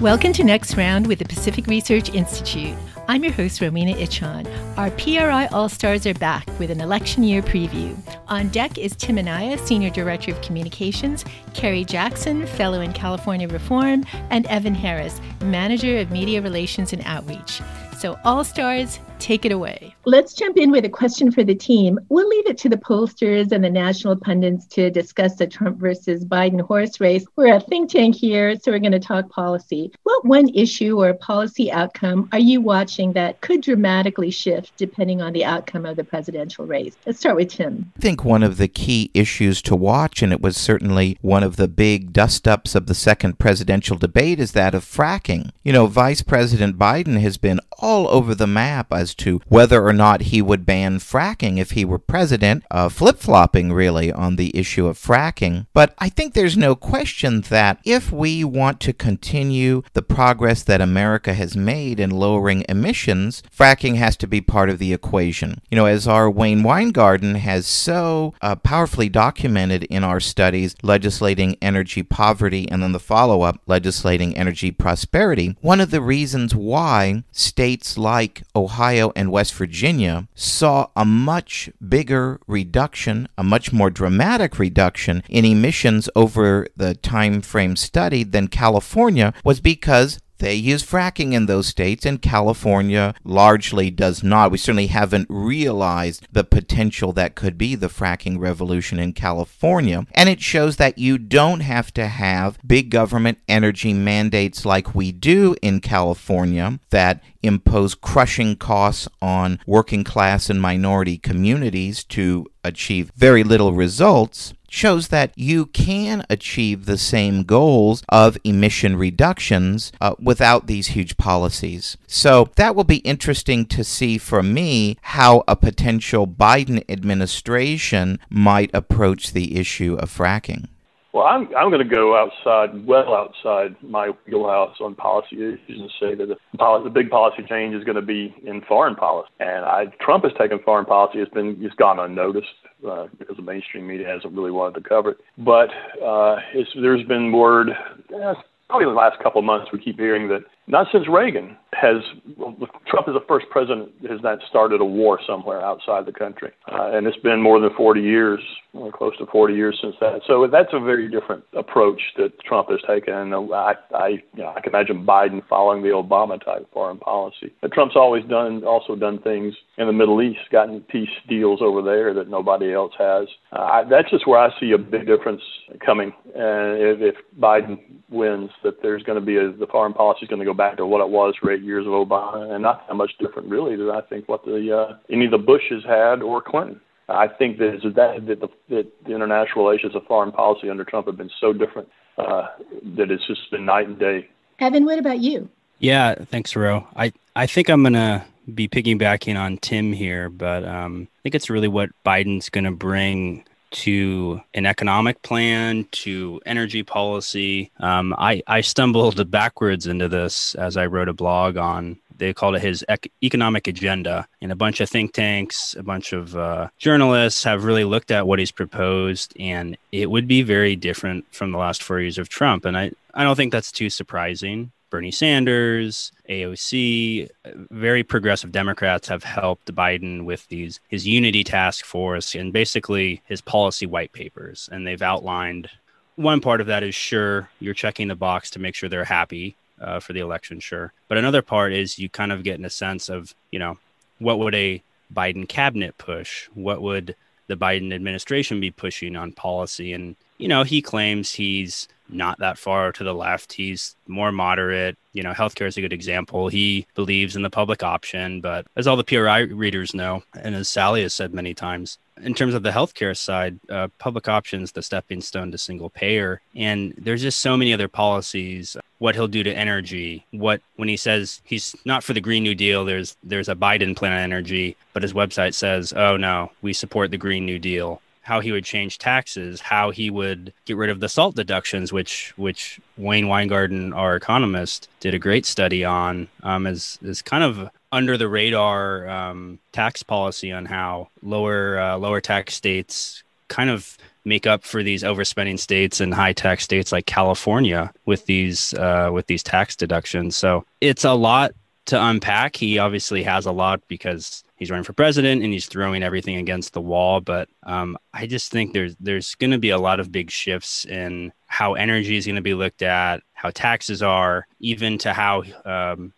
Welcome to Next Round with the Pacific Research Institute. I'm your host, Rowena Itchon. Our PRI All Stars are back with an election year preview. On deck is Tim Anaya, Senior Director of Communications, Kerry Jackson, Fellow in California Reform, and Evan Harris, Manager of Media Relations and Outreach. So All Stars, take it away. Let's jump in with a question for the team. We'll leave it to the pollsters and the national pundits to discuss the Trump versus Biden horse race. We're a think tank here, so we're going to talk policy. What one issue or policy outcome are you watching that could dramatically shift depending on the outcome of the presidential race? Let's start with Tim. I think one of the key issues to watch, and it was certainly one of the big dust-ups of the second presidential debate, is that of fracking. You know, Vice President Biden has been all over the map as to whether or not he would ban fracking if he were president, flip-flopping really on the issue of fracking. But I think there's no question that if we want to continue the progress that America has made in lowering emissions, fracking has to be part of the equation. You know, as our Wayne Weingarten has so powerfully documented in our studies, legislating energy poverty and then the follow-up, legislating energy prosperity, one of the reasons why states like Ohio and West Virginia saw a much bigger reduction, a much more dramatic reduction in emissions over the time frame studied than California was because they use fracking in those states, and California largely does not. We certainly haven't realized the potential that could be the fracking revolution in California. And it shows that you don't have to have big government energy mandates like we do in California that impose crushing costs on working class and minority communities to achieve very little results. Shows that you can achieve the same goals of emission reductions without these huge policies. So that will be interesting to see for me how a potential Biden administration might approach the issue of fracking. Well, I'm going to go outside my wheelhouse on policy issues and say that the big policy change is going to be in foreign policy. And Trump has taken foreign policy. It's gone unnoticed because the mainstream media hasn't really wanted to cover it. But there's been word, probably in the last couple of months, we keep hearing that not since Reagan Trump is the first president that has not started a war somewhere outside the country. And it's been more than 40 years, close to 40 years since that. So that's a very different approach that Trump has taken. And I can imagine Biden following the Obama type foreign policy. But Trump's also done things in the Middle East, gotten peace deals over there that nobody else has. That's just where I see a big difference coming. And if Biden wins, that there's going to be the foreign policy is going to go back to what it was for 8 years of Obama, and not that much different really than I think what any of the Bushes had or Clinton. I think that the international relations of foreign policy under Trump have been so different that it's just been night and day. Evan, what about you? Yeah, thanks, Ro. I think I'm going to be piggybacking on Tim here, but I think it's really what Biden's going to bring to an economic plan, to energy policy. I stumbled backwards into this as I wrote a blog on, they called it his economic agenda. And a bunch of think tanks, a bunch of journalists have really looked at what he's proposed, and it would be very different from the last 4 years of Trump. And I don't think that's too surprising. Bernie Sanders, AOC, very progressive Democrats have helped Biden with his unity task force and basically his policy white papers. And they've outlined one part of that is, sure, you're checking the box to make sure they're happy for the election, sure. But another part is you kind of get in a sense of, what would a Biden cabinet push? What would the Biden administration be pushing on policy? And, he claims he's not that far to the left. He's more moderate. Healthcare is a good example. He believes in the public option, but as all the PRI readers know, and as Sally has said many times, in terms of the healthcare side, public option is the stepping stone to single payer. And there's just so many other policies, what he'll do to energy, when he says he's not for the Green New Deal, there's a Biden plan on energy, but his website says, oh no, we support the Green New Deal. How he would change taxes, how he would get rid of the SALT deductions, which Wayne Weingarten, our economist, did a great study on, as kind of under the radar tax policy on how lower tax states kind of make up for these overspending states and high tax states like California with these tax deductions. So it's a lot to unpack. He obviously has a lot because he's running for president and he's throwing everything against the wall. But I just think there's going to be a lot of big shifts in how energy is going to be looked at, how taxes are, even to how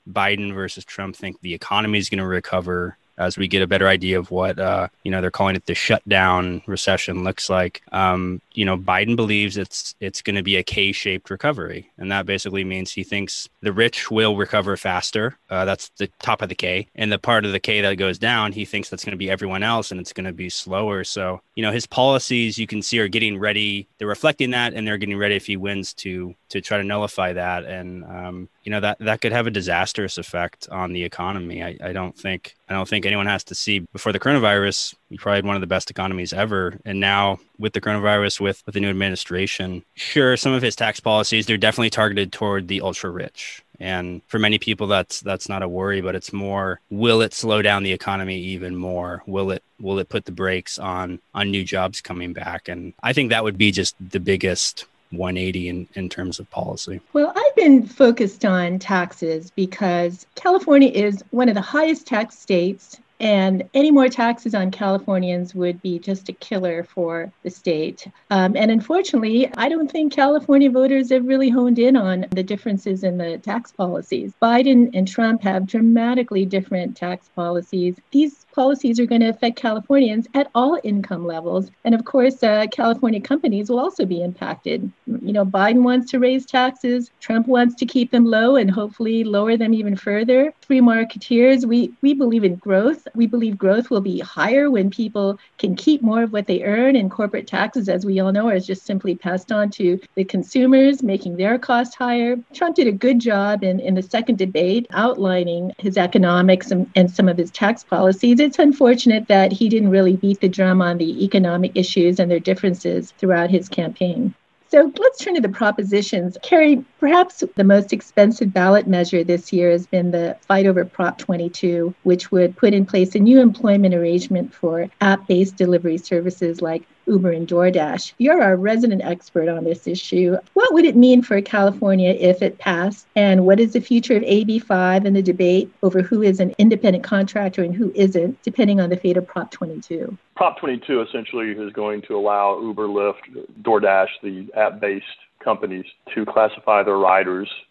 Biden versus Trump think the economy is going to recover as we get a better idea of what, they're calling it the shutdown recession looks like. Biden believes it's going to be a K-shaped recovery. And that basically means he thinks the rich will recover faster. That's the top of the K. And the part of the K that goes down, he thinks that's going to be everyone else and it's going to be slower. So, his policies you can see are getting ready. They're reflecting that and they're getting ready if he wins to try to nullify that. And, that could have a disastrous effect on the economy. I don't think anyone has to see before the coronavirus, we probably had one of the best economies ever. And now with the coronavirus, with the new administration, sure, some of his tax policies, they're definitely targeted toward the ultra rich. And for many people, that's not a worry, but it's more, will it slow down the economy even more? Will it put the brakes on new jobs coming back? And I think that would be just the biggest 180 in terms of policy. Well, I've been focused on taxes because California is one of the highest tax states. And any more taxes on Californians would be just a killer for the state. And unfortunately, I don't think California voters have really honed in on the differences in the tax policies. Biden and Trump have dramatically different tax policies. These policies are going to affect Californians at all income levels. And of course, California companies will also be impacted. Biden wants to raise taxes. Trump wants to keep them low and hopefully lower them even further. Free marketeers, we believe in growth. We believe growth will be higher when people can keep more of what they earn, and corporate taxes, as we all know, are just simply passed on to the consumers, making their costs higher. Trump did a good job in the second debate outlining his economics and some of his tax policies. It's unfortunate that he didn't really beat the drum on the economic issues and their differences throughout his campaign. So let's turn to the propositions. Kerry, perhaps the most expensive ballot measure this year has been the fight over Prop 22, which would put in place a new employment arrangement for app-based delivery services like Uber and DoorDash. You're our resident expert on this issue. What would it mean for California if it passed? And what is the future of AB 5 and the debate over who is an independent contractor and who isn't, depending on the fate of Prop 22? Prop 22 essentially is going to allow Uber, Lyft, DoorDash, the app-based companies, to classify their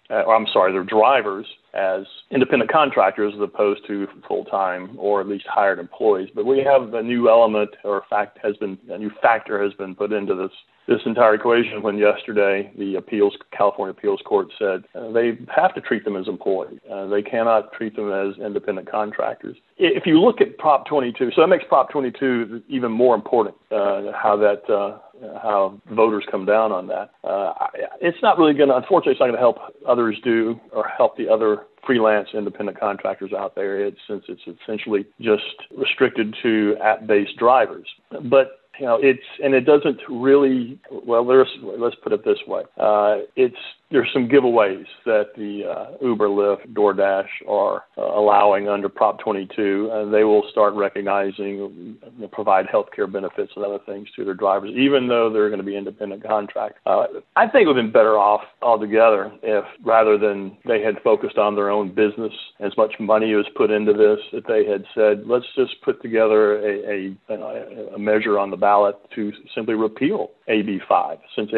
their drivers as independent contractors as opposed to full-time or at least hired employees. But we have a new element or a new factor has been put into this entire equation when yesterday the California Appeals Court said they have to treat them as employees. They cannot treat them as independent contractors. If you look at Prop 22, so that makes Prop 22 even more important, how voters come down on that. It's not really unfortunately, it's not going to help others do or help the other freelance independent contractors out there, since it's essentially just restricted to app-based drivers. But it doesn't really, let's put it this way. There's some giveaways that the Uber, Lyft, DoorDash are allowing under Prop 22, and they will start recognizing, provide health care benefits and other things to their drivers, even though they're going to be independent contractors. I think it would have been better off altogether if, rather than they had focused on their own business, as much money was put into this, that they had said, let's just put together a measure on the ballot to simply repeal AB 5, since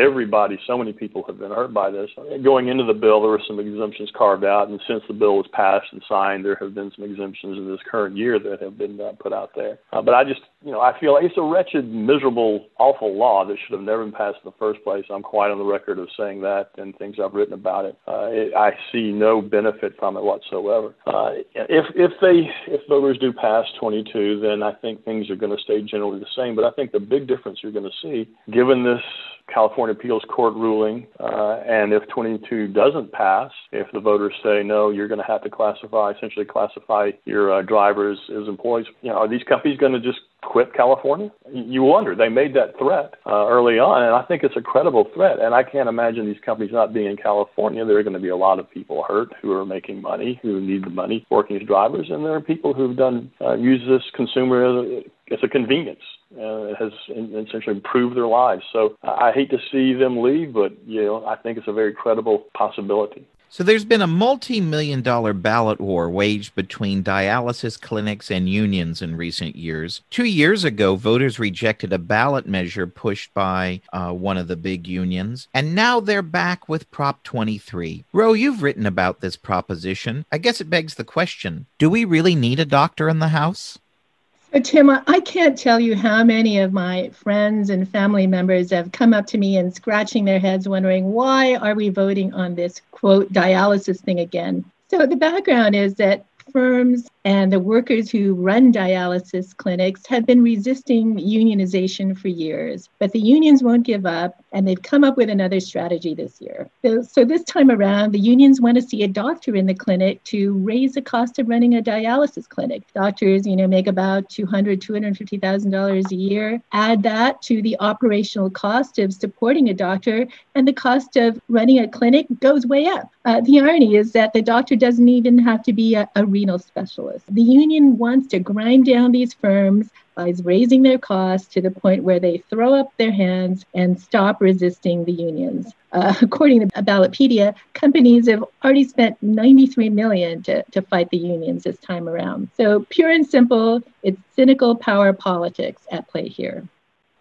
so many people have been hurt by this. Going into the bill, there were some exemptions carved out, and since the bill was passed and signed, there have been some exemptions in this current year that have been put out there. But I feel like it's a wretched, miserable, awful law that should have never been passed in the first place. I'm quite on the record of saying that, and things I've written about it. I see no benefit from it whatsoever. If voters do pass 22, then I think things are going to stay generally the same. But I think the big difference you're going to see, given this California Appeals Court ruling, and if 22 doesn't pass, if the voters say, no, you're going to have to classify your drivers as employees, are these companies going to just quit California? You wonder. They made that threat early on, and I think it's a credible threat. And I can't imagine these companies not being in California. There are going to be a lot of people hurt who are making money, who need the money, working as drivers, and there are people who've use this consumer as a convenience. Has essentially improved their lives. So I hate to see them leave, but I think it's a very credible possibility. So there's been a multi-million-dollar ballot war waged between dialysis clinics and unions in recent years. 2 years ago, voters rejected a ballot measure pushed by one of the big unions, and now they're back with Prop 23. Ro, you've written about this proposition. I guess it begs the question, do we really need a doctor in the House? So, Tim, I can't tell you how many of my friends and family members have come up to me and scratching their heads wondering, why are we voting on this, quote, dialysis thing again? So the background is that firms and the workers who run dialysis clinics have been resisting unionization for years, but the unions won't give up, and they've come up with another strategy this year. So this time around, the unions want to see a doctor in the clinic to raise the cost of running a dialysis clinic. Doctors, make about $250,000 a year. Add that to the operational cost of supporting a doctor, and the cost of running a clinic goes way up. The irony is that the doctor doesn't even have to be a renal specialist. The union wants to grind down these firms by raising their costs to the point where they throw up their hands and stop resisting the unions. According to Ballotpedia, companies have already spent $93 million to fight the unions this time around. So pure and simple, it's cynical power politics at play here.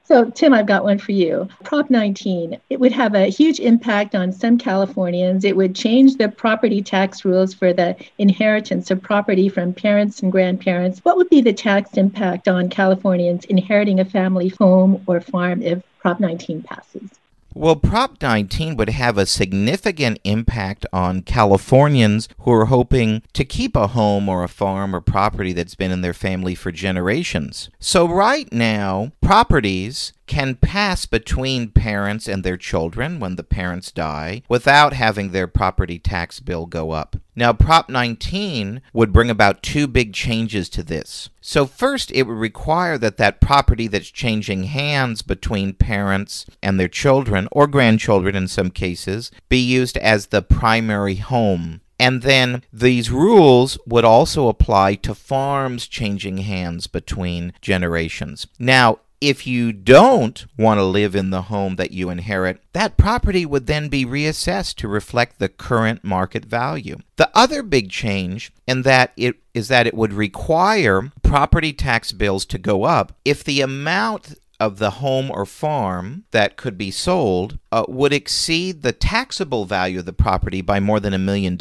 So, Tim, I've got one for you. Prop 19, it would have a huge impact on some Californians. It would change the property tax rules for the inheritance of property from parents and grandparents. What would be the tax impact on Californians inheriting a family home or farm if Prop 19 passes? Well, Prop 19 would have a significant impact on Californians who are hoping to keep a home or a farm or property that's been in their family for generations. So right now, properties can pass between parents and their children when the parents die without having their property tax bill go up. Now, Prop 19 would bring about two big changes to this. So first, it would require that property that's changing hands between parents and their children, or grandchildren in some cases, be used as the primary home. And then these rules would also apply to farms changing hands between generations. Now, if you don't want to live in the home that you inherit, that property would then be reassessed to reflect the current market value. The other big change in that it would require property tax bills to go up if the amount of the home or farm that could be sold would exceed the taxable value of the property by more than $1 million.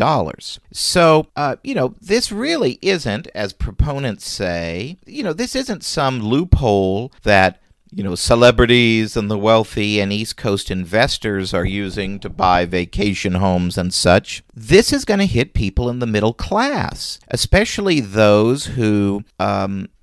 So, this really isn't, as proponents say, this isn't some loophole that celebrities and the wealthy and East Coast investors are using to buy vacation homes and such. This is going to hit people in the middle class, especially those who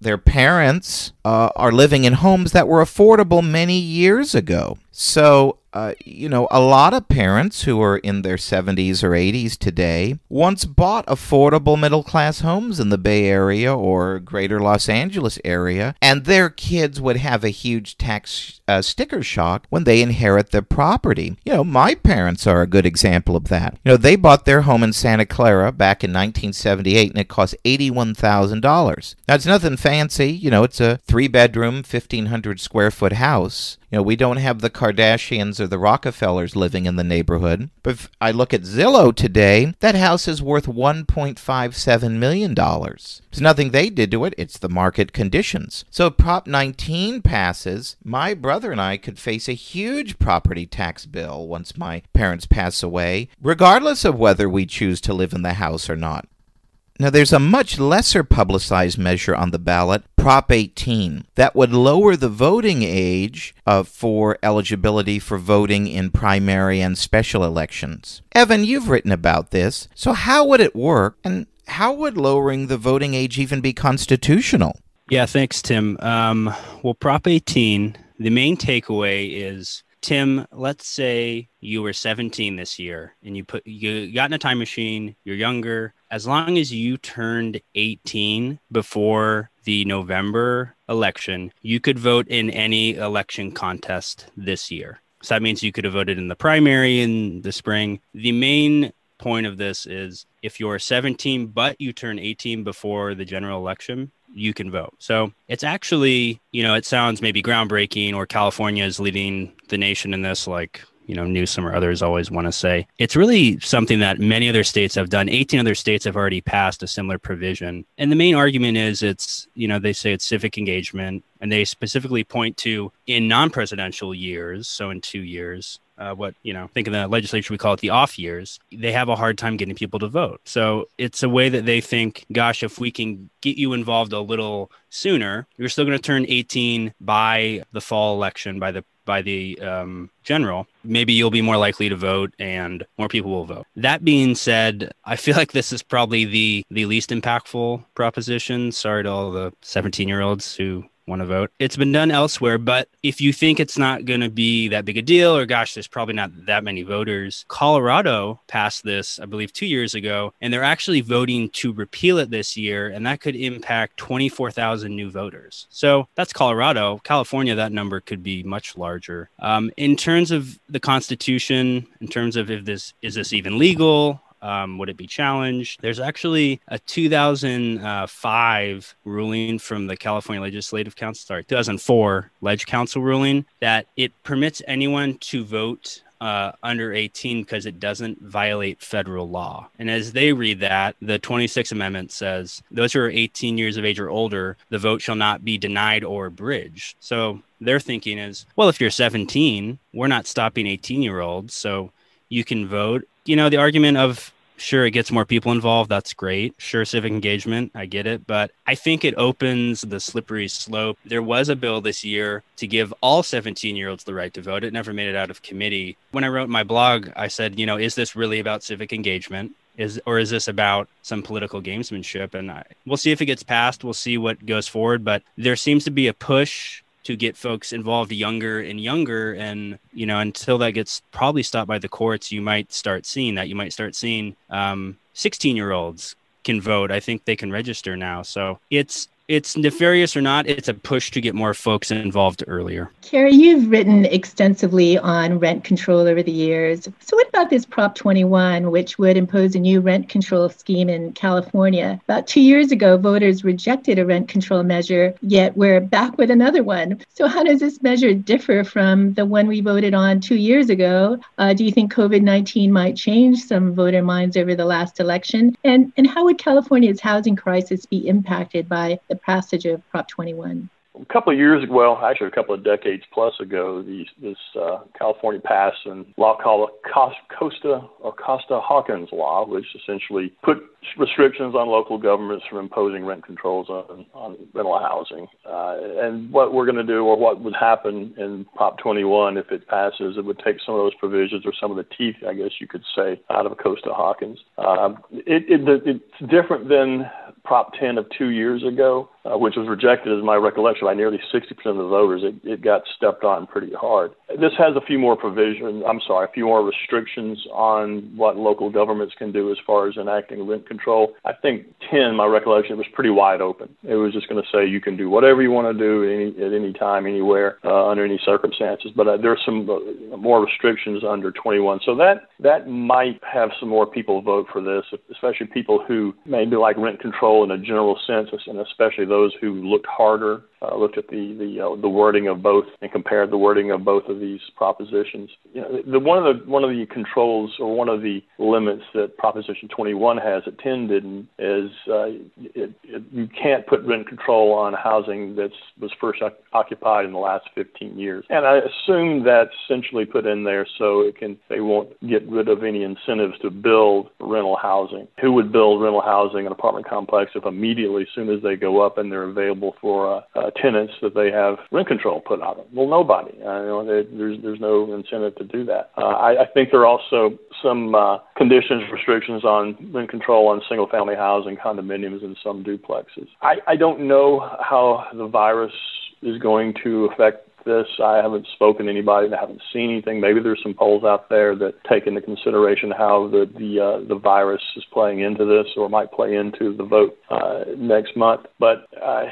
their parents are living in homes that were affordable many years ago. So, a lot of parents who are in their 70s or 80s today once bought affordable middle-class homes in the Bay Area or greater Los Angeles area, and their kids would have a huge tax sticker shock when they inherit their property. My parents are a good example of that. They bought their home in Santa Clara back in 1978, and it cost $81,000. Now, it's nothing fancy. It's a 3-bedroom, 1,500 square foot house. We don't have the Kardashians or the Rockefellers living in the neighborhood. But if I look at Zillow today, that house is worth $1.57 million. There's nothing they did to it. It's the market conditions. So if Prop 19 passes, my brother and I could face a huge property tax bill once my parents pass away, regardless of whether we choose to live in the house or not. Now, there's a much lesser publicized measure on the ballot, Prop 18, that would lower the voting age for eligibility for voting in primary and special elections. Evan, you've written about this. So how would it work, and how would lowering the voting age even be constitutional? Yeah, thanks, Tim. Well, Prop 18, the main takeaway is Tim, let's say you were 17 this year and you got in a time machine, you're younger. As long as you turned 18 before the November election, you could vote in any election contest this year. So that means you could have voted in the primary in the spring. The main point of this is if you're 17 but you turn 18 before the general election, you can vote. So it's actually, it sounds maybe groundbreaking, or California is leading the nation in this, like, Newsom or others always want to say. It's really something that many other states have done. 18 other states have already passed a similar provision. And the main argument is it's, they say it's civic engagement, and they specifically point to in non-presidential years, so in 2 years, think of the legislature, we call it the off years, they have a hard time getting people to vote. So it's a way that they think, gosh, if we can get you involved a little sooner, you're still going to turn 18 by the fall election, by the general, maybe you'll be more likely to vote and more people will vote. That being said, I feel like this is probably the least impactful proposition. Sorry to all the 17-year-olds who want to vote. It's been done elsewhere, but if you think it's not going to be that big a deal, or gosh, there's probably not that many voters, Colorado passed this, I believe, 2 years ago, and they're actually voting to repeal it this year, and that could impact 24,000 new voters. So that's Colorado. California, that number could be much larger. In terms of the Constitution, in terms of is this even legal? Would it be challenged? There's actually a 2005 ruling from the California Legislative Council, 2004 Leg Council ruling that it permits anyone to vote under 18 because it doesn't violate federal law. And as they read that, the 26th Amendment says those who are 18 years of age or older, the vote shall not be denied or abridged. So their thinking is, well, if you're 17, we're not stopping 18-year-olds, so you can vote. The argument of, sure, it gets more people involved. That's great. Sure, civic engagement. I get it. But I think it opens the slippery slope. There was a bill this year to give all 17-year-olds the right to vote. It never made it out of committee. When I wrote my blog, I said, is this really about civic engagement? Or is this about some political gamesmanship? And we'll see if it gets passed. We'll see what goes forward. But there seems to be a push to get folks involved younger and younger. And, until that gets probably stopped by the courts, you might start seeing that. You might start seeing 16-year-olds can vote. I think they can register now. So it's nefarious or not, it's a push to get more folks involved earlier. Kerry, you've written extensively on rent control over the years. So what about this Prop 21, which would impose a new rent control scheme in California? About 2 years ago, voters rejected a rent control measure, yet we're back with another one. So how does this measure differ from the one we voted on 2 years ago? Do you think COVID-19 might change some voter minds over the last election? And how would California's housing crisis be impacted by the passage of Prop 21? A couple of years ago, well, actually a couple of decades plus ago, this California passed a law called Costa-Hawkins law, which essentially put restrictions on local governments from imposing rent controls on rental housing. And what we're going to do, or what would happen in Prop 21 if it passes, it would take some of those provisions, or some of the teeth, I guess you could say, out of Costa-Hawkins. It's different than Prop 10 of 2 years ago, which was rejected, as my recollection, by nearly 60% of the voters. It got stepped on pretty hard. This has a few more restrictions on what local governments can do as far as enacting rent control. I think 10, my recollection, was pretty wide open. It was just going to say you can do whatever you want to do at any time, anywhere, under any circumstances. But there's some more restrictions under 21. So that might have some more people vote for this, especially people who maybe like rent control in a general sense, and especially those who looked harder, looked at the wording of both and compared the wording of both of these propositions. One of the controls, or one of the limits that Proposition 21 has that 10 didn't, is you can't put rent control on housing that was first occupied in the last 15 years. And I assume that's essentially put in there so they won't get rid of any incentives to build rental housing. Who would build rental housing, an apartment complex, if immediately, as soon as they go up and they're available for tenants, that they have rent control put on them? Well, nobody. There's no incentive to do that. I think there are also some conditions, restrictions on rent control on single-family housing, condominiums, and some duplexes. I don't know how the virus is going to affect this. I haven't spoken to anybody, and I haven't seen anything. Maybe there's some polls out there that take into consideration how the virus is playing into this, or might play into the vote next month. But as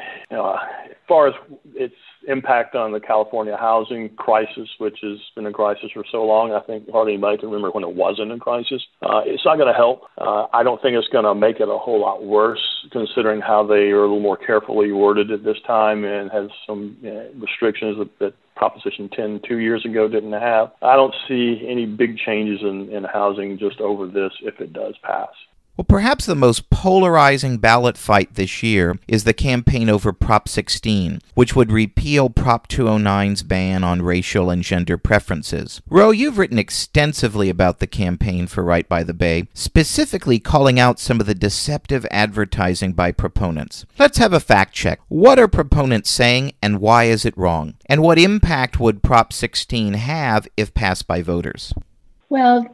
far as its impact on the California housing crisis, which has been a crisis for so long, I think hardly anybody can remember when it wasn't a crisis. It's not going to help. I don't think it's going to make it a whole lot worse, considering how they are a little more carefully worded at this time and has some restrictions that Proposition 10 2 years ago didn't have. I don't see any big changes in housing just over this if it does pass. Well, perhaps the most polarizing ballot fight this year is the campaign over Prop 16, which would repeal Prop 209's ban on racial and gender preferences. Ro, you've written extensively about the campaign for Right by the Bay, specifically calling out some of the deceptive advertising by proponents. Let's have a fact check. What are proponents saying, and why is it wrong? And what impact would Prop 16 have if passed by voters? Well,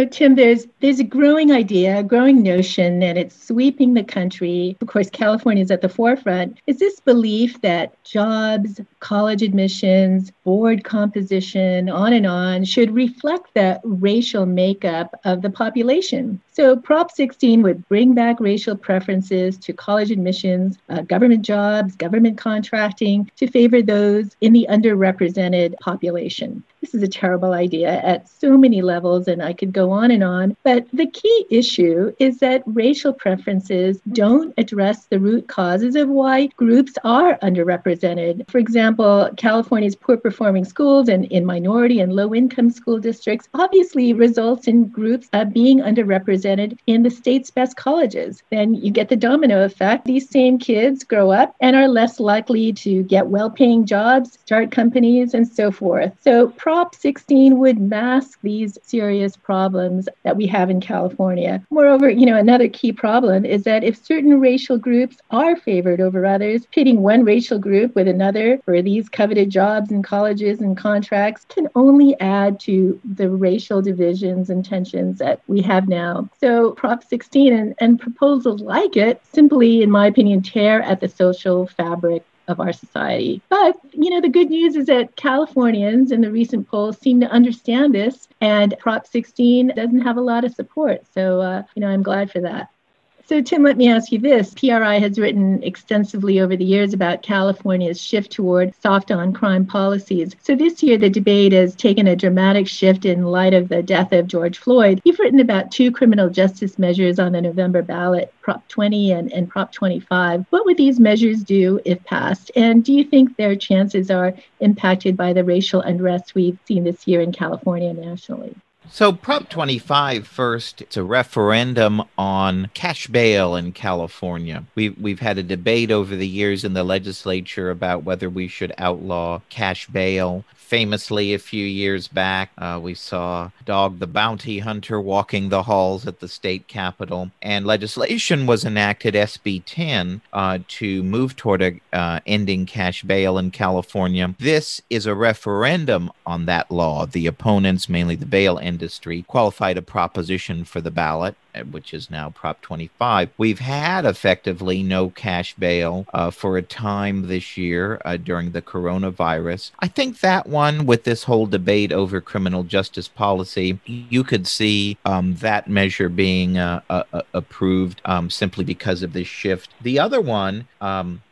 Tim, there's a growing idea, a growing notion, and it's sweeping the country. Of course, California is at the forefront. Is this belief that jobs, college admissions, board composition, on and on, should reflect the racial makeup of the population? So Prop 16 would bring back racial preferences to college admissions, government jobs, government contracting, to favor those in the underrepresented population. This is a terrible idea at so many levels, and I could go on and on. But the key issue is that racial preferences don't address the root causes of why groups are underrepresented. For example, California's poor performing schools and in minority and low income school districts obviously results in groups being underrepresented in the state's best colleges. Then you get the domino effect. These same kids grow up and are less likely to get well-paying jobs, start companies, and so forth. So Prop 16 would mask these serious problems that we have in California. Moreover, another key problem is that if certain racial groups are favored over others, pitting one racial group with another for these coveted jobs in colleges and contracts can only add to the racial divisions and tensions that we have now. So Prop 16 and proposals like it simply, in my opinion, tear at the social fabric of our society. But, the good news is that Californians in the recent polls seem to understand this, and Prop 16 doesn't have a lot of support. So, I'm glad for that. So, Tim, let me ask you this. PRI has written extensively over the years about California's shift toward soft on-crime policies. So this year, the debate has taken a dramatic shift in light of the death of George Floyd. You've written about two criminal justice measures on the November ballot, Prop 20 and Prop 25. What would these measures do if passed? And do you think their chances are impacted by the racial unrest we've seen this year in California and nationally? So Prop 25 first, it's a referendum on cash bail in California. We've had a debate over the years in the legislature about whether we should outlaw cash bail. Famously, a few years back, we saw Dog the Bounty Hunter walking the halls at the state capitol, and legislation was enacted, SB 10, to move toward ending cash bail in California. This is a referendum on that law. The opponents, mainly the bail industry, qualified a proposition for the ballot, which is now Prop 25. We've had effectively no cash bail for a time this year during the coronavirus. I think that one, with this whole debate over criminal justice policy, you could see that measure being approved simply because of this shift. The other one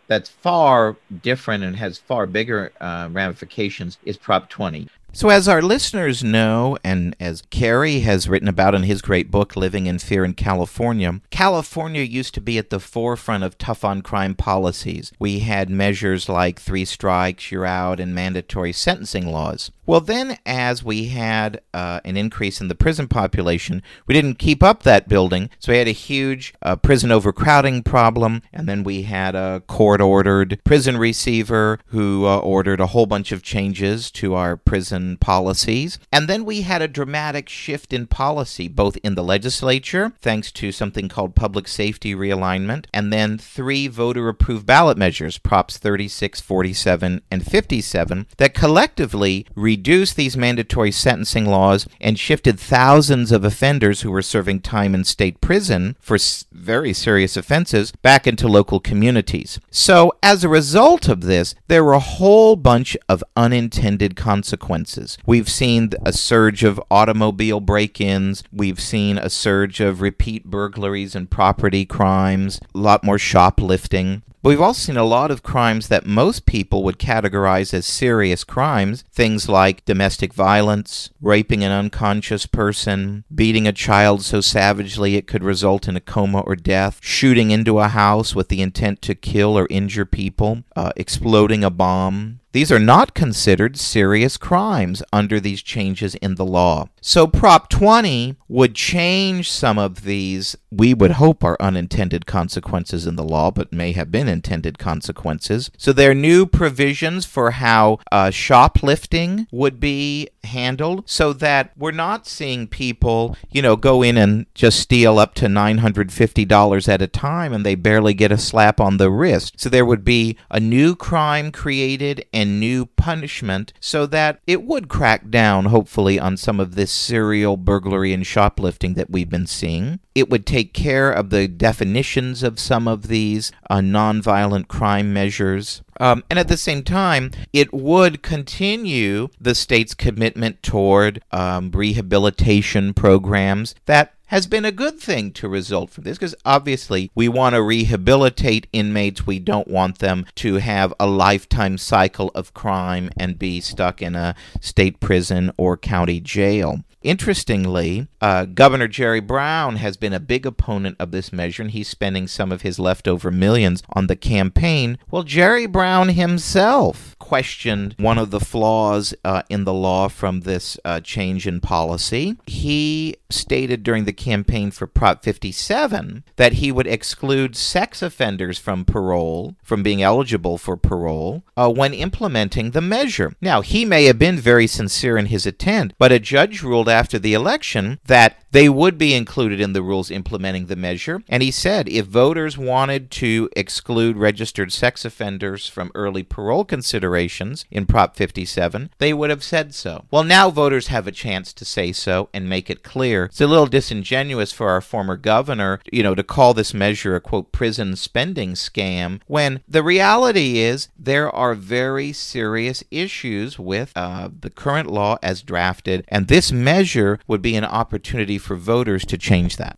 that's far different and has far bigger ramifications is Prop 20. So as our listeners know, and as Kerry has written about in his great book, Living in Fear in California, California used to be at the forefront of tough-on-crime policies. We had measures like 3 strikes, you're out, and mandatory sentencing laws. Well, then, as we had an increase in the prison population, we didn't keep up that building, so we had a huge prison overcrowding problem, and then we had a court-ordered prison receiver who ordered a whole bunch of changes to our prison prison policies. And then we had a dramatic shift in policy, both in the legislature, thanks to something called public safety realignment, and then 3 voter-approved ballot measures, Props 36, 47, and 57, that collectively reduced these mandatory sentencing laws and shifted thousands of offenders who were serving time in state prison for very serious offenses back into local communities. So, as a result of this, there were a whole bunch of unintended consequences. We've seen a surge of automobile break-ins. We've seen a surge of repeat burglaries and property crimes, a lot more shoplifting. But we've also seen a lot of crimes that most people would categorize as serious crimes, things like domestic violence, raping an unconscious person, beating a child so savagely it could result in a coma or death, shooting into a house with the intent to kill or injure people, exploding a bomb. These are not considered serious crimes under these changes in the law. So Prop 20 would change some of these, we would hope are unintended consequences in the law, but may have been intended consequences. So there are new provisions for how shoplifting would be handled, so that we're not seeing people, go in and just steal up to $950 at a time and they barely get a slap on the wrist. So there would be a new crime created and new punishment so that it would crack down, hopefully, on some of this serial burglary and shoplifting that we've been seeing. It would take care of the definitions of some of these nonviolent crime measures. And at the same time, it would continue the state's commitment toward rehabilitation programs that has been a good thing to result from this, because obviously we want to rehabilitate inmates. We don't want them to have a lifetime cycle of crime and be stuck in a state prison or county jail. Interestingly, Governor Jerry Brown has been a big opponent of this measure, and he's spending some of his leftover millions on the campaign. Well, Jerry Brown himself questioned one of the flaws in the law from this change in policy. He stated during the campaign for Prop 57 that he would exclude sex offenders from parole, from being eligible for parole, when implementing the measure. Now, he may have been very sincere in his intent, but a judge ruled after the election that they would be included in the rules implementing the measure, and he said if voters wanted to exclude registered sex offenders from early parole considerations in Prop 57, they would have said so. Well, now voters have a chance to say so and make it clear. It's a little disingenuous for our former governor, to call this measure a, quote, prison spending scam, when the reality is there are very serious issues with the current law as drafted, and this measure would be an opportunity for voters to change that.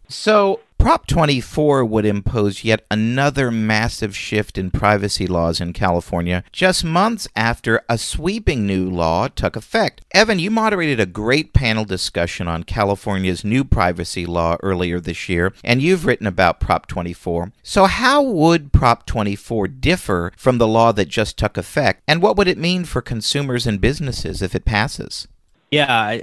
So Prop 24 would impose yet another massive shift in privacy laws in California just months after a sweeping new law took effect. Evan, you moderated a great panel discussion on California's new privacy law earlier this year, and you've written about Prop 24. So how would Prop 24 differ from the law that just took effect, and what would it mean for consumers and businesses if it passes? Yeah,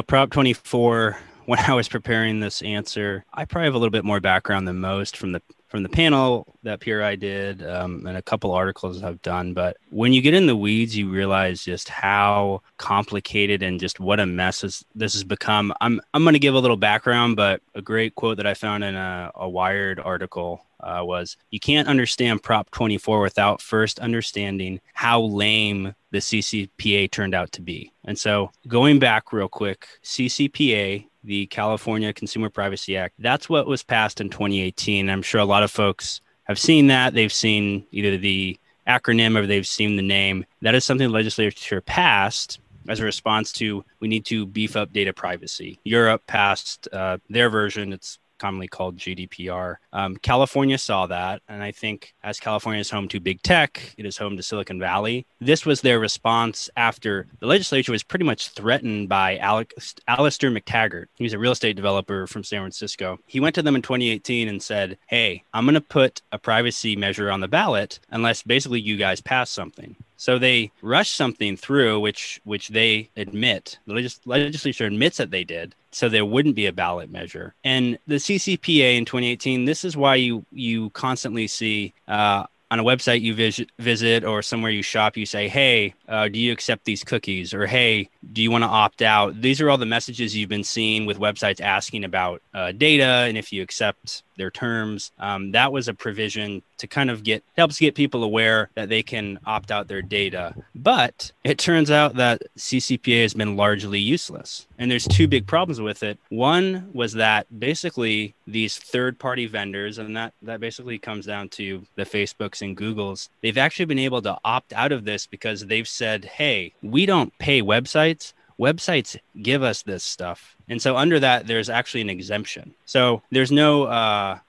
Prop 24, when I was preparing this answer, I probably have a little bit more background than most from the panel that PRI did and a couple articles I've done. But when you get in the weeds, you realize just how complicated and just what a mess this has become. I'm going to give a little background, but a great quote that I found in a Wired article was, you can't understand Prop 24 without first understanding how lame the CCPA turned out to be. And so going back real quick, CCPA, the California Consumer Privacy Act, that's what was passed in 2018. I'm sure a lot of folks have seen that. They've seen either the acronym or they've seen the name. That is something the legislature passed as a response to, we need to beef up data privacy. Europe passed their version. It's commonly called GDPR. California saw that, and I think as California is home to big tech, it is home to Silicon Valley. This was their response after the legislature was pretty much threatened by Alistair McTaggart. He's a real estate developer from San Francisco. He went to them in 2018 and said, hey, I'm going to put a privacy measure on the ballot unless basically you guys pass something. So they rushed something through, which they admit, the legislature admits that they did, so there wouldn't be a ballot measure. And the CCPA in 2018, this is why you constantly see, I'm on a website you visit or somewhere you shop, you say, hey, do you accept these cookies? Or, hey, do you want to opt out? These are all the messages you've been seeing with websites asking about data and if you accept their terms. That was a provision to kind of helps get people aware that they can opt out their data. But it turns out that CCPA has been largely useless. And there's two big problems with it. One was that basically these third-party vendors, and that basically comes down to the Facebooks and Googles, they've actually been able to opt out of this because they've said, hey, we don't pay websites. Websites give us this stuff. And so under that, there's actually an exemption. So there's no,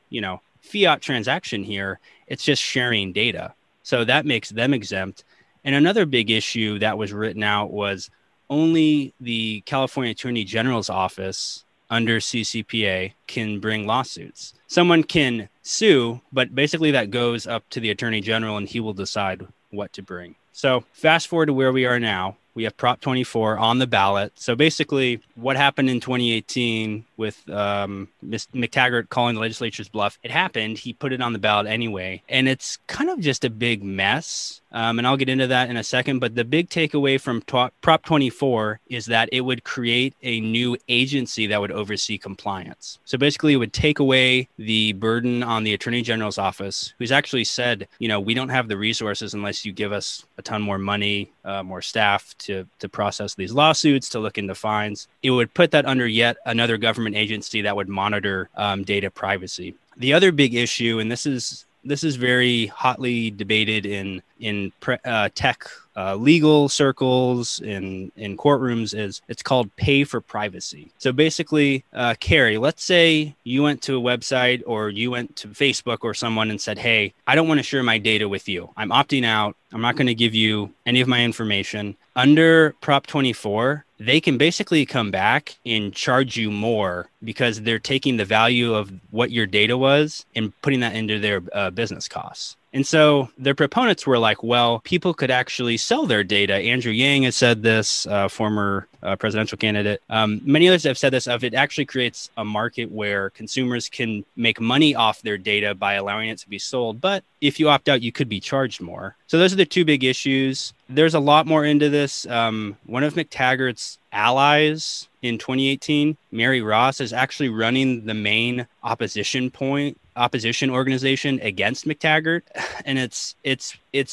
fiat transaction here. It's just sharing data. So that makes them exempt. And another big issue that was written out was only the California Attorney General's office under CCPA can bring lawsuits. Someone can sue, but basically that goes up to the Attorney General and he will decide what to bring. So fast forward to where we are now. We have Prop 24 on the ballot. So basically what happened in 2018 with McTaggart calling the legislature's bluff, it happened. He put it on the ballot anyway. And it's kind of just a big mess. And I'll get into that in a second. But the big takeaway from Prop 24 is that it would create a new agency that would oversee compliance. So basically it would take away the burden on the Attorney General's office, who's actually said, we don't have the resources unless you give us a ton more money, more staff to process these lawsuits, to look into fines. It would put that under yet another government agency that would monitor data privacy. The other big issue, and this is very hotly debated in tech legal circles, in courtrooms, it's called pay for privacy. So basically, Kerry, let's say you went to a website or you went to Facebook or someone and said, hey, I don't want to share my data with you. I'm opting out. I'm not going to give you any of my information. Under Prop 24, they can basically come back and charge you more because they're taking the value of what your data was and putting that into their business costs. And so their proponents were like, well, people could actually sell their data. Andrew Yang has said this, former presidential candidate. Many others have said this, it actually creates a market where consumers can make money off their data by allowing it to be sold. But if you opt out, you could be charged more. So those are the two big issues. There's a lot more into this. One of McTaggart's allies in 2018, Mary Ross, is actually running the main opposition organization against McTaggart. And it's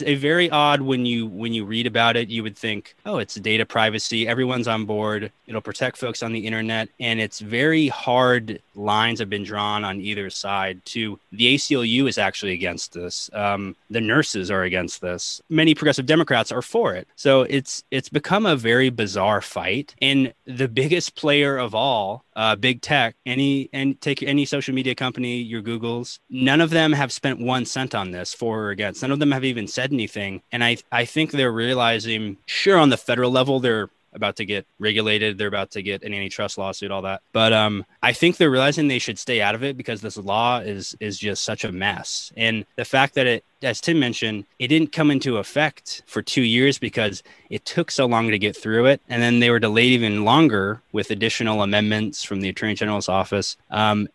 a very odd when you read about it, you would think, oh, it's data privacy. Everyone's on board. It'll protect folks on the internet. And it's very hard lines have been drawn on either side. The ACLU is actually against this. The nurses are against this. Many progressive Democrats are for it. So it's become a very bizarre fight. And the biggest player of all, big tech, take any social media company, your Googles, none of them have spent 1 cent on this, for or against. None of them have even said anything. And I think they're realizing, sure, on the federal level, they're about to get regulated. They're about to get an antitrust lawsuit, all that. But I think they're realizing they should stay out of it because this law is just such a mess. And the fact that it, as Tim mentioned, it didn't come into effect for 2 years because it took so long to get through it. And then they were delayed even longer with additional amendments from the Attorney General's office.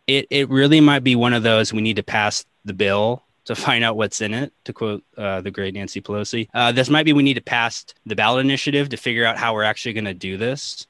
It really might be one of those, we need to pass the bill to find out what's in it, to quote the great Nancy Pelosi. This might be, we need to pass the ballot initiative to figure out how we're actually going to do this.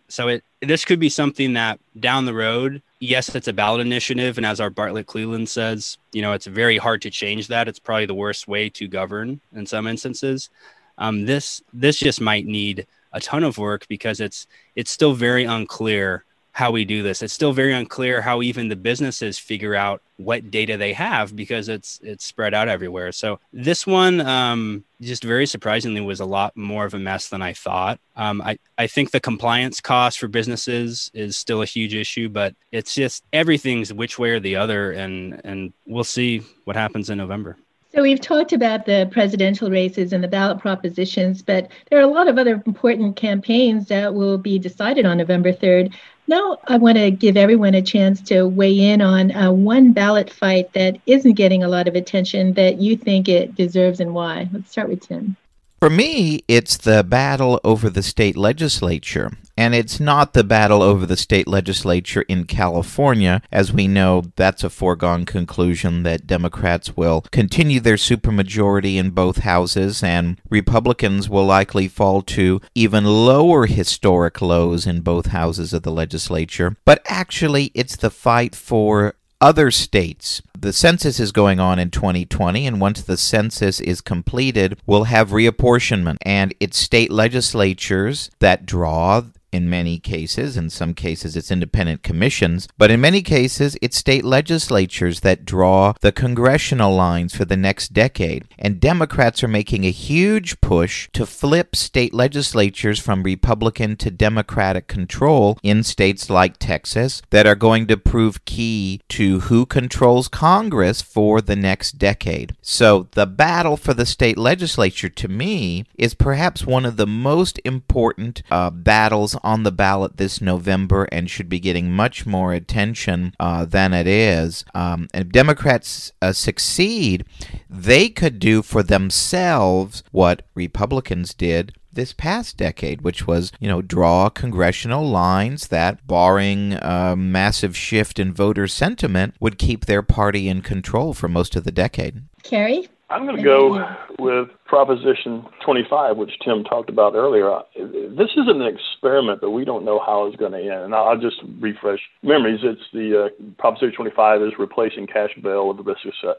So this could be something that down the road, yes, it's a ballot initiative. And as our Bartlett Cleveland says, it's very hard to change that. It's probably the worst way to govern in some instances. This just might need a ton of work because it's still very unclear how we do this. It's still very unclear how even the businesses figure out what data they have because it's spread out everywhere. So this one, just very surprisingly, was a lot more of a mess than I thought. I think the compliance cost for businesses is still a huge issue, but it's just everything's which way or the other, and we'll see what happens in November. So we've talked about the presidential races and the ballot propositions, but there are a lot of other important campaigns that will be decided on November 3rd. Now, I want to give everyone a chance to weigh in on one ballot fight that isn't getting a lot of attention that you think it deserves and why. Let's start with Tim. For me, it's the battle over the state legislature. And it's not the battle over the state legislature in California. As we know, that's a foregone conclusion that Democrats will continue their supermajority in both houses, and Republicans will likely fall to even lower historic lows in both houses of the legislature. But actually, it's the fight for other states. The census is going on in 2020, and once the census is completed, we'll have reapportionment, and it's state legislatures that draw. In many cases, in some cases it's independent commissions, but in many cases it's state legislatures that draw the congressional lines for the next decade. And Democrats are making a huge push to flip state legislatures from Republican to Democratic control in states like Texas that are going to prove key to who controls Congress for the next decade. So the battle for the state legislature, to me, is perhaps one of the most important battles on the ballot this November, and should be getting much more attention than it is. And if Democrats succeed, they could do for themselves what Republicans did this past decade, which was, draw congressional lines that, barring a massive shift in voter sentiment, would keep their party in control for most of the decade. Kerry? I'm going to go with Proposition 25, which Tim talked about earlier. This is an experiment that we don't know how it's going to end. And I'll just refresh memories. It's the Proposition 25 is replacing cash bail with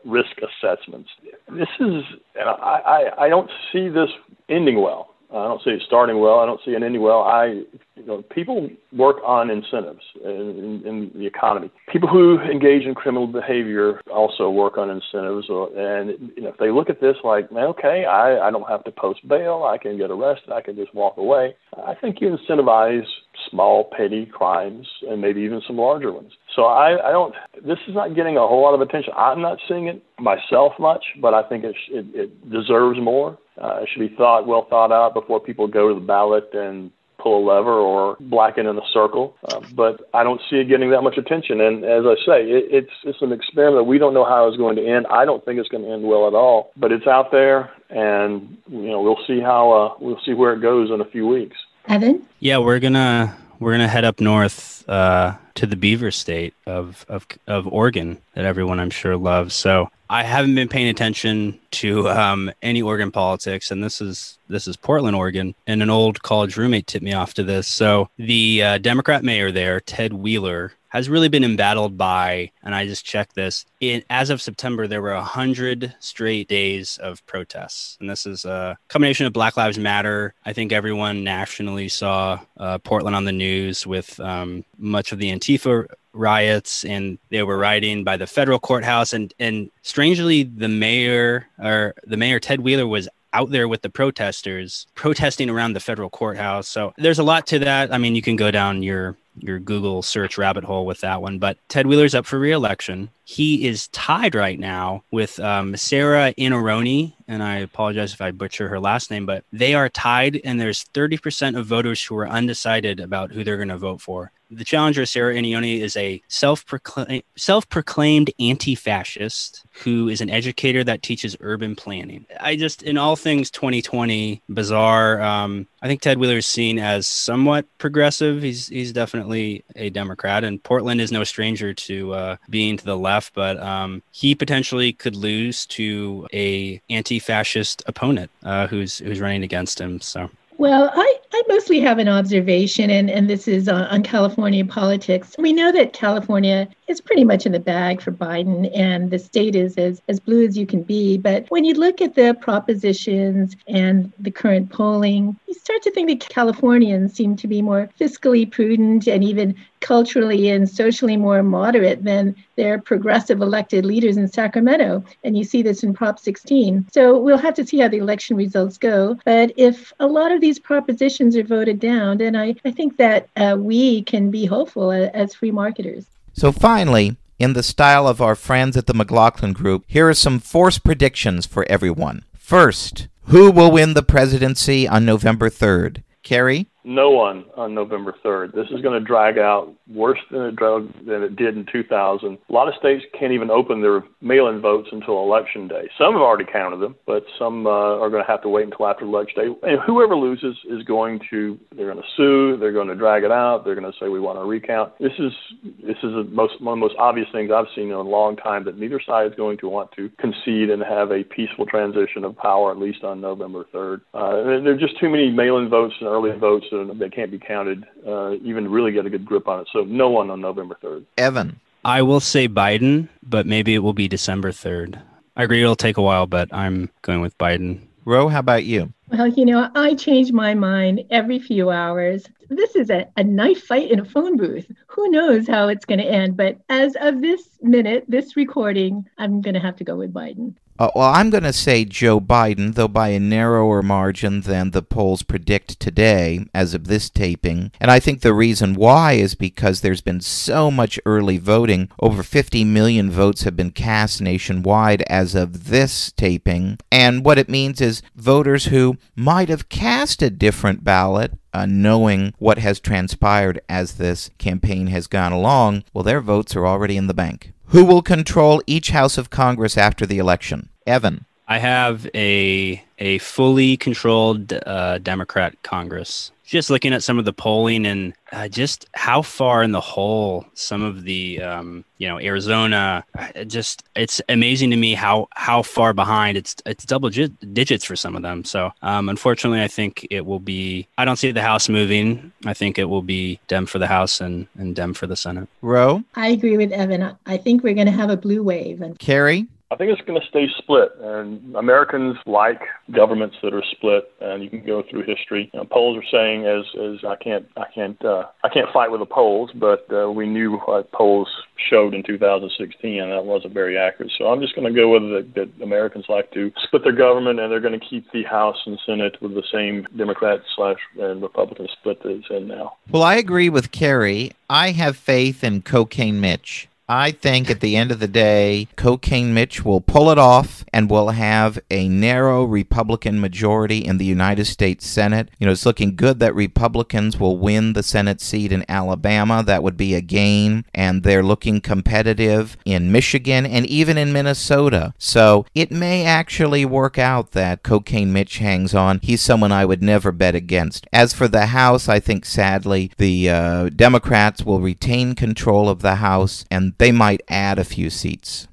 risk assessments. This is, and I don't see this ending well. I don't see it starting well. I don't see it ending well. People work on incentives in the economy. People who engage in criminal behavior also work on incentives. And if they look at this like, okay, I don't have to post bail, I can get arrested, I can just walk away. I think you incentivize small, petty crimes and maybe even some larger ones. So this is not getting a whole lot of attention. I'm not seeing it myself much, but I think it deserves more. It should be well thought out before people go to the ballot and pull a lever or blacken in a circle. But I don't see it getting that much attention. And as I say, it's an experiment. We don't know how it's going to end. I don't think it's going to end well at all. But it's out there, and we'll see we'll see where it goes in a few weeks. Evan? Yeah, we're gonna head up north to the Beaver State of Oregon that everyone I'm sure loves. So I haven't been paying attention to any Oregon politics, and this is Portland, Oregon, and an old college roommate tipped me off to this. So the Democrat mayor there, Ted Wheeler, has really been embattled by, and I just checked this, as of September, there were 100 straight days of protests. And this is a combination of Black Lives Matter. I think everyone nationally saw Portland on the news with much of the Antifa riots, and they were rioting by the federal courthouse. And strangely, the mayor Ted Wheeler was out there with the protesters protesting around the federal courthouse. So there's a lot to that. I mean, you can go down your Google search rabbit hole with that one, but Ted Wheeler's up for re-election. He is tied right now with Sarah Ioni, and I apologize if I butcher her last name, but they are tied, and there's 30% of voters who are undecided about who they're going to vote for. The challenger, Sarah Ioni, is a self-proclaimed anti-fascist who is an educator that teaches urban planning. In all things 2020, bizarre. I think Ted Wheeler is seen as somewhat progressive. He's definitely a Democrat, and Portland is no stranger to being to the left, but he potentially could lose to a anti-fascist opponent who's running against him. So. Well, I mostly have an observation, and this is on California politics. We know that California is pretty much in the bag for Biden, and the state is as blue as you can be. But when you look at the propositions and the current polling, you start to think that Californians seem to be more fiscally prudent and even culturally and socially more moderate than their progressive elected leaders in Sacramento. And you see this in Prop 16. So we'll have to see how the election results go. But if a lot of these propositions are voted down, then I think that we can be hopeful as free marketers. So finally, in the style of our friends at the McLaughlin Group, here are some forced predictions for everyone. First, who will win the presidency on November 3rd? Kerry? No one on November 3rd. This is going to drag out worse than it did in 2000. A lot of states can't even open their mail-in votes until Election Day. Some have already counted them, but some are going to have to wait until after Election Day. And whoever loses is they're going to sue, they're going to drag it out, they're going to say we want to recount. This is one of the most obvious things I've seen in a long time, that neither side is going to want to concede and have a peaceful transition of power, at least on November 3rd. There are just too many mail-in votes and early votes that can't be counted, even really get a good grip on it. So no one on November 3rd. Evan. I will say Biden, but maybe it will be December 3rd. I agree it'll take a while, but I'm going with Biden. Ro, how about you? Well, I change my mind every few hours. This is a knife fight in a phone booth. Who knows how it's going to end? But as of this minute, this recording, I'm going to have to go with Biden. Well, I'm going to say Joe Biden, though by a narrower margin than the polls predict today, as of this taping. And I think the reason why is because there's been so much early voting. Over 50 million votes have been cast nationwide as of this taping. And what it means is voters who might have cast a different ballot, knowing what has transpired as this campaign has gone along, well, their votes are already in the bank. Who will control each House of Congress after the election? Evan. I have a fully controlled Democrat Congress. Just looking at some of the polling and just how far in the hole some of the, Arizona, it's amazing to me how far behind it's double digits for some of them. So unfortunately, I think it will be, I don't see the House moving. I think it will be Dem for the House and Dem for the Senate. Ro? I agree with Evan. I think we're going to have a blue wave. Kerry? I think it's going to stay split, and Americans like governments that are split. And you can go through history. Polls are saying, as I can't fight with the polls, but we knew what polls showed in 2016, and that wasn't very accurate. So I'm just going to go with it that Americans like to split their government, and they're going to keep the House and Senate with the same Democrat/and Republican split that it's in now. Well, I agree with Kerry. I have faith in Cocaine Mitch. I think at the end of the day, Cocaine Mitch will pull it off and will have a narrow Republican majority in the United States Senate. It's looking good that Republicans will win the Senate seat in Alabama. That would be a gain. And they're looking competitive in Michigan and even in Minnesota. So it may actually work out that Cocaine Mitch hangs on. He's someone I would never bet against. As for the House, I think sadly the Democrats will retain control of the House, and they might add a few seats.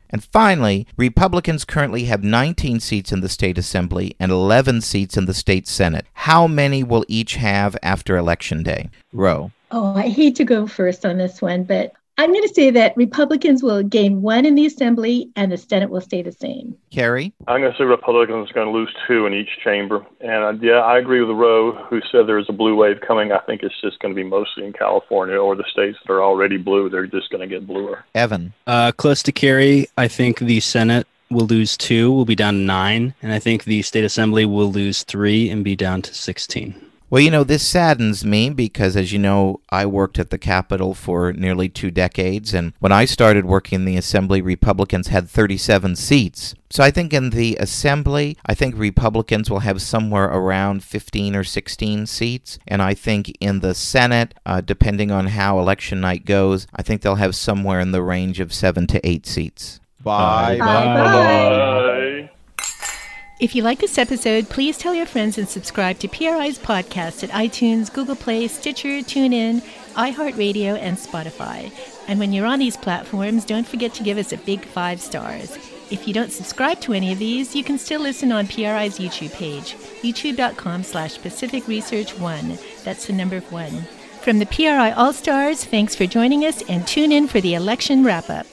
And finally, Republicans currently have 19 seats in the state assembly and 11 seats in the state senate. How many will each have after Election Day? Ro. Oh, I hate to go first on this one, but I'm going to say that Republicans will gain 1 in the Assembly and the Senate will stay the same. Kerry? I'm going to say Republicans are going to lose 2 in each chamber. And I agree with Roe, who said there's a blue wave coming. I think it's just going to be mostly in California or the states that are already blue. They're just going to get bluer. Evan? Close to Kerry. I think the Senate will lose 2, will be down to 9. And I think the state assembly will lose 3 and be down to 16. Well, this saddens me because, as you know, I worked at the Capitol for nearly 2 decades, and when I started working in the Assembly, Republicans had 37 seats. So I think in the Assembly, I think Republicans will have somewhere around 15 or 16 seats, and I think in the Senate, depending on how election night goes, I think they'll have somewhere in the range of 7 to 8 seats. Bye. Bye. If you like this episode, please tell your friends and subscribe to PRI's podcast at iTunes, Google Play, Stitcher, TuneIn, iHeartRadio, and Spotify. And when you're on these platforms, don't forget to give us a big 5 stars. If you don't subscribe to any of these, you can still listen on PRI's YouTube page, youtube.com/Pacific Research 1. That's the number 1. From the PRI All Stars, thanks for joining us, and tune in for the election wrap-up.